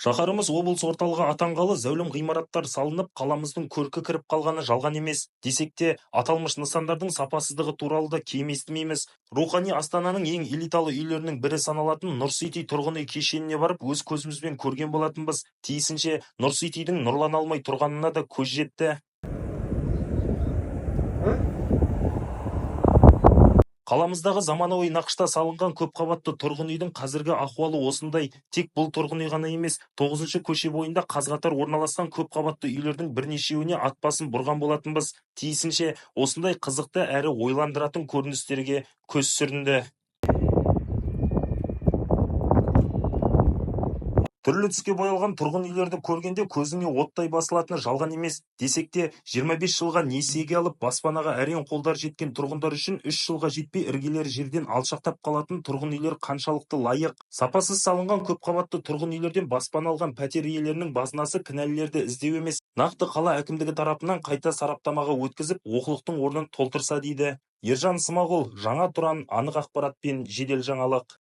Шаһарымыз облыс орталығы атанғалы зәулім ғимараттар салынып, қаламыздың көркі кіріп қалғаны жалған емес. Десек те, аталмыш нысандардың сапасыздығы туралы да кем естімейміз. Рухани Астананың ең элиталы үйлерінің бірі саналатын Нұр-Сити тұрғын үй кешеніне барып, өз көзімізбен көрген болатынбыз. Тиісінше Нұр-Ситидің нұрлана алмай тұрғанына да көз жетті. Қаламыздағы заманауи нақышта салынған көпқабатты тұрғын үйдің қазіргі ахуалы осындай. Тек бұл тұрғын үй ғана емес, 9-шы көше бойында қаз-қатар орналасқан көпқабатты үйлердің бірнешеуіне ат басын бұрған болатынбыз. Тиісінше осындай қызықты әрі ойландыратын көріністерге көз сүрінді. Түрлі түске боялған тұрғын үйлерді көргенде көзіңе оттай басылатыны жалған емес. Десек те, 25 жылға несиеге алып баспанаға әрең қолдар жеткен тұрғындар үшін 3 жылға жетпей іргелері жерден алшақтап қалатын тұрғын үйлер қаншалықты лайық. Сапасыз салынған көпқабатты тұрғын үйлерден баспана алған пәтер иелерінің базынасы кінәлілерді іздеу емес, нақты қала әкімдігі тарапынан қайта сараптамаға өткізіп, олқылықтың орнын толтырса дейді. Ержан Смағұл, Жаңа Тұран, анық ақпаратпен жедел жаңалық.